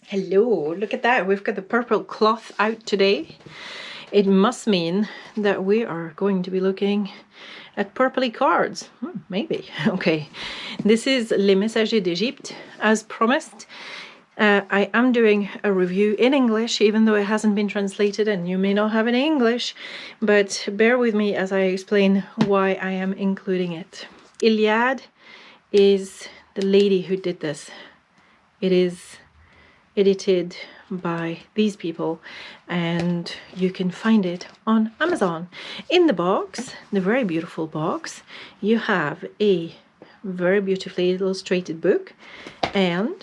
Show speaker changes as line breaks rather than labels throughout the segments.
Hello, look at that. We've got the purple cloth out today. It must mean that we are going to be looking at purpley cards. Maybe. Okay. This is Les Messagers d'Égypte, as promised. I am doing a review in English, even though it hasn't been translated and you may not have it in English, but bear with me as I explain why I am including it. Yliade is the lady who did this. It is edited by these people and you can find it on Amazon. In the box, the very beautiful box, you have a very beautifully illustrated book and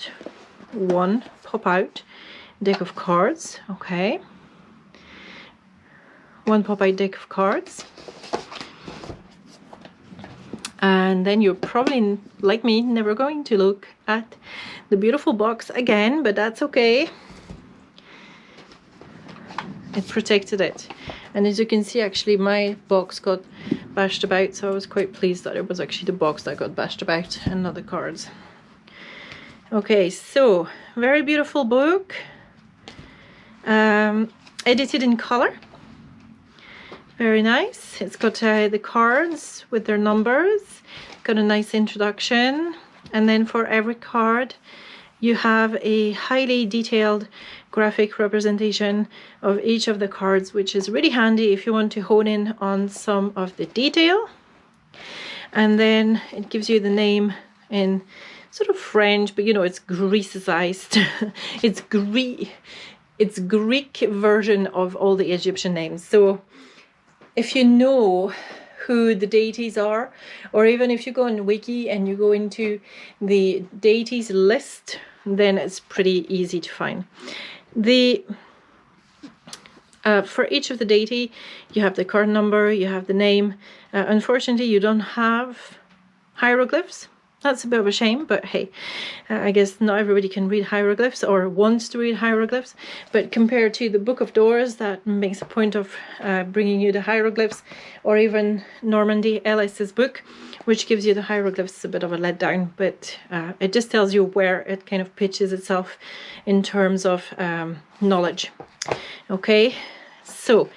one pop-out deck of cards. Okay, one pop-out deck of cards, and then you're probably, like me, never going to look at the beautiful box again, but that's okay. It protected it, and as you can see, actually my box got bashed about, so I was quite pleased that it was actually the box that got bashed about and not the cards. Okay, so very beautiful book, edited in color, very nice. It's got the cards with their numbers, got a nice introduction, and then for every card you have a highly detailed graphic representation of each of the cards, which is really handy if you want to hone in on some of the detail. And then it gives you the name in sort of French, but you know, it's Grecicized. It's Greek version of all the Egyptian names. So if you know who the deities are, or even if you go on Wiki and you go into the deities list, then it's pretty easy to find. For each of the deity, you have the card number, you have the name. Unfortunately, you don't have hieroglyphs. That's a bit of a shame, but hey, I guess not everybody can read hieroglyphs or wants to read hieroglyphs. But compared to the Book of Doors, that makes a point of bringing you the hieroglyphs, or even Normandy Ellis's book, which gives you the hieroglyphs, a bit of a letdown. But it just tells you where it kind of pitches itself in terms of knowledge. Okay, so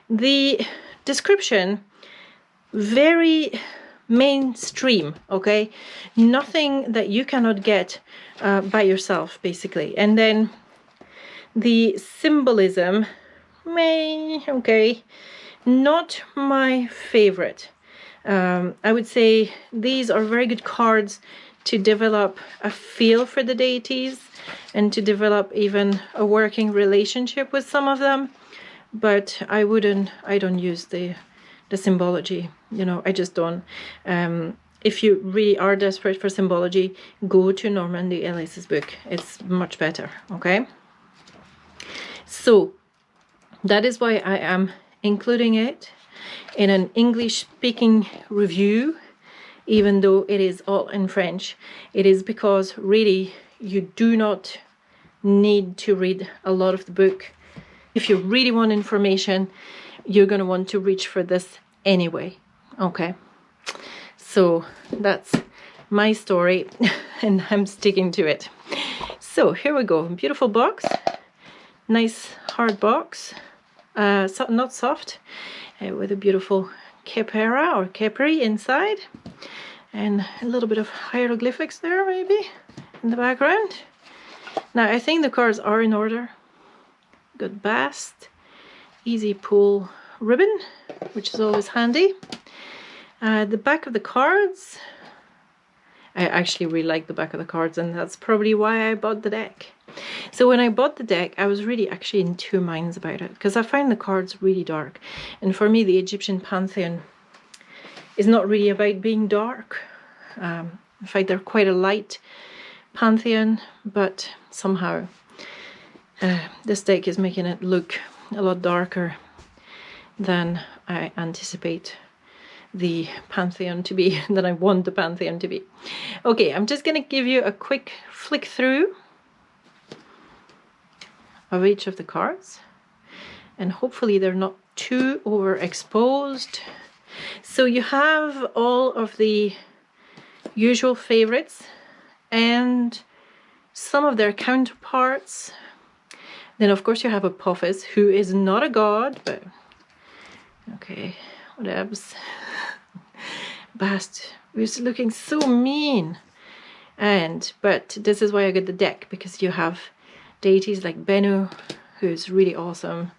the description, very mainstream, okay, nothing that you cannot get by yourself, basically. And then the symbolism, okay, not my favorite. I would say these are very good cards to develop a feel for the deities and to develop even a working relationship with some of them, but I don't use the symbology, you know, I just don't. If you really are desperate for symbology, go to Normandy Ellis's book. It's much better, okay? So that is why I am including it in an English-speaking review, even though it is all in French. It is because really you do not need to read a lot of the book. If you really want information, you're going to want to reach for this anyway. Okay, so that's my story and I'm sticking to it. So here we go. Beautiful box, nice hard box, not soft, with a beautiful capera or capri inside, and a little bit of hieroglyphics there maybe in the background. Now I think the cards are in order. Good bast, easy pull ribbon, which is always handy. The back of the cards, I actually really like the back of the cards, and that's probably why I bought the deck. So when I bought the deck, I was really actually in two minds about it, because I find the cards really dark, and for me the Egyptian pantheon is not really about being dark. In fact, they're quite a light pantheon, but somehow this deck is making it look a lot darker than I anticipate the pantheon to be, than I want the pantheon to be. Okay, I'm just going to give you a quick flick through of each of the cards, and hopefully they're not too overexposed. So you have all of the usual favorites and some of their counterparts. Then of course you have Apophis, who is not a god, but okay, whatevs. Bast, who's looking so mean. But this is why I got the deck, because you have deities like Bennu, who's really awesome.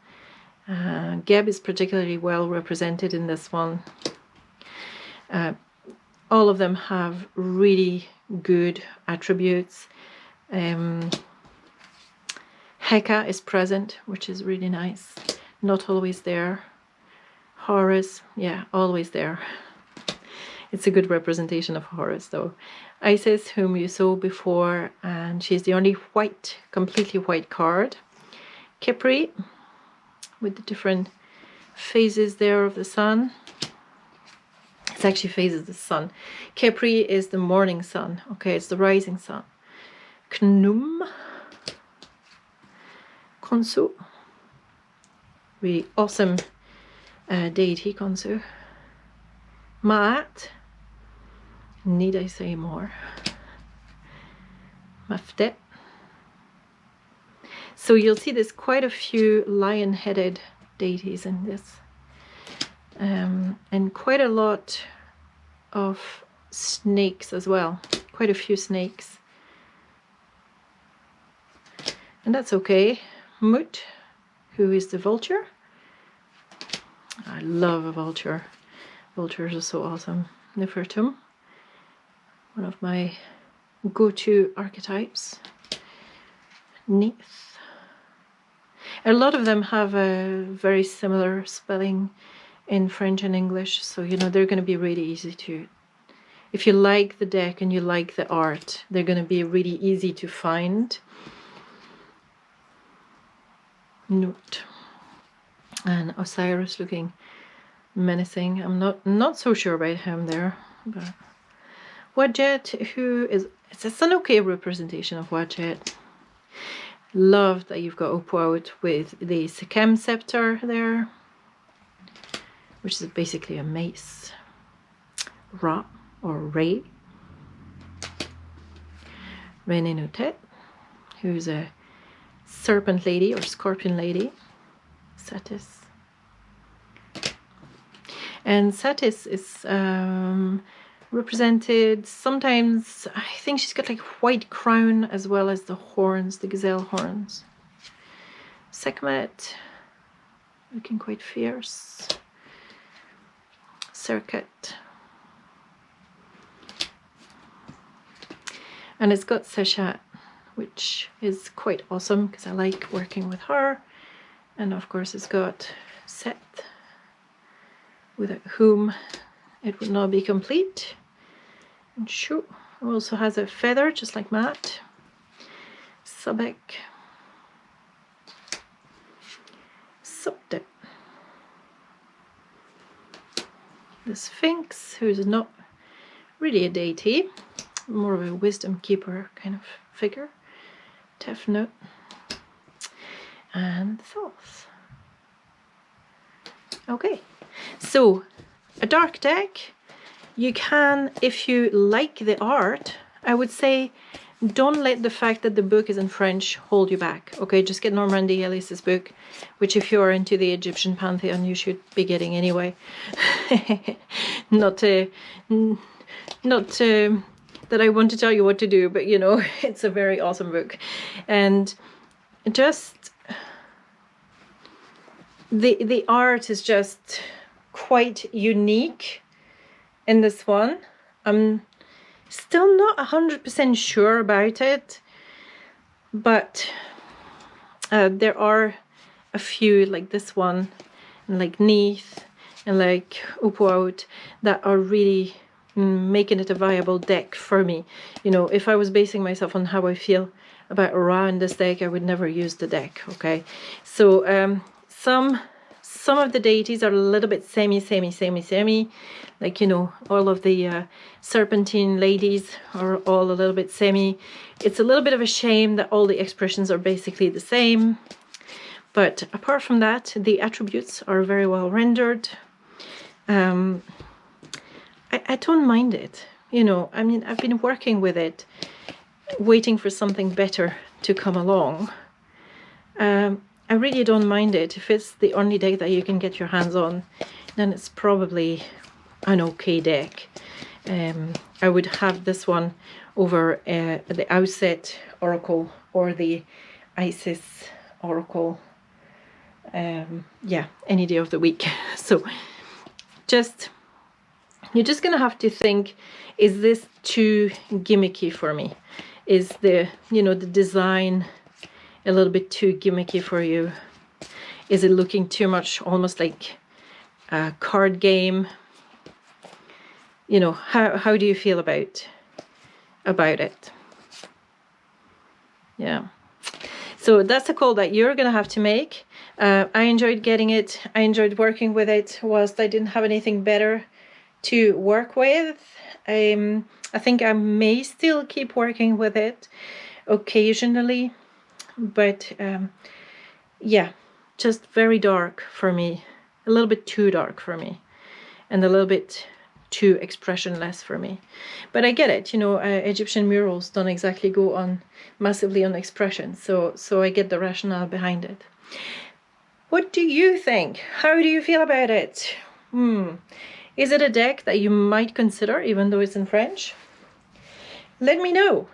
Geb is particularly well represented in this one. All of them have really good attributes. Heka is present, which is really nice. Not always there. Horus, yeah, always there. It's a good representation of Horus, though. Isis, whom you saw before, and she's the only white, completely white card. Khepri, with the different phases there of the sun. It's actually phases of the sun. Khepri is the morning sun. Okay, it's the rising sun. Khnum. Khonsu. Really awesome deity, Khonsu. Ma'at. Need I say more? Maftet. So you'll see there's quite a few lion-headed deities in this. And quite a lot of snakes as well. Quite a few snakes. And that's okay. Mut, who is the vulture. I love a vulture. Vultures are so awesome. Nefertum, one of my go-to archetypes. Neith. A lot of them have a very similar spelling in French and English, so you know they're going to be really easy to, if you like the deck and you like the art, they're going to be really easy to find. Note. And Osiris looking menacing. I'm not so sure about him there, but Wadjet, who is, it's an okay representation of Wadjet. Love that you've got Opout with the Sekhem scepter there, which is basically a mace. Ra or Ray. Renenutet, who's a serpent lady or scorpion lady. Satis. And Satis is represented sometimes, I think she's got like white crown as well as the horns, the gazelle horns. Sekhmet, looking quite fierce. Serket. And it's got Seshat, which is quite awesome because I like working with her. And of course it's got Seth, without whom it would not be complete. And Shu also has a feather, just like Matt. Sabek. Subdet. The Sphinx, who's not really a deity, more of a wisdom keeper kind of figure. Tefnut. And Thoth. Okay, so a dark deck, you can, if you like the art, I would say don't let the fact that the book is in French hold you back. Okay, just get Normandy Ellis's book, which if you are into the Egyptian pantheon you should be getting anyway. Not that I want to tell you what to do, but you know, it's a very awesome book. And just the art is just quite unique in this one. I'm still not 100% sure about it, but there are a few like this one, and like Neath, and like Opout, that are really making it a viable deck for me. You know, if I was basing myself on how I feel about Ra in this deck, I would never use the deck, okay? So some of the deities are a little bit semi, like, you know, all of the serpentine ladies are all a little bit semi. It's a little bit of a shame that all the expressions are basically the same, but apart from that, the attributes are very well rendered. I don't mind it, you know. I mean, I've been working with it waiting for something better to come along, I really don't mind it. If it's the only deck that you can get your hands on, then it's probably an okay deck. I would have this one over the Outset Oracle or the Isis Oracle. Yeah, any day of the week. So you're just gonna have to think, is this too gimmicky for me? Is the the design a little bit too gimmicky for you? Is it looking too much almost like a card game? How do you feel about it? Yeah. So that's a call that you're gonna have to make. I enjoyed getting it. I enjoyed working with it whilst I didn't have anything better to work with. I think I may still keep working with it occasionally, but yeah, just very dark for me, a little bit too dark for me, and a little bit too expressionless for me. But I get it, Egyptian murals don't exactly go on massively on expression, so I get the rationale behind it. What do you think? How do you feel about it? Is it a deck that you might consider, even though it's in French? Let me know.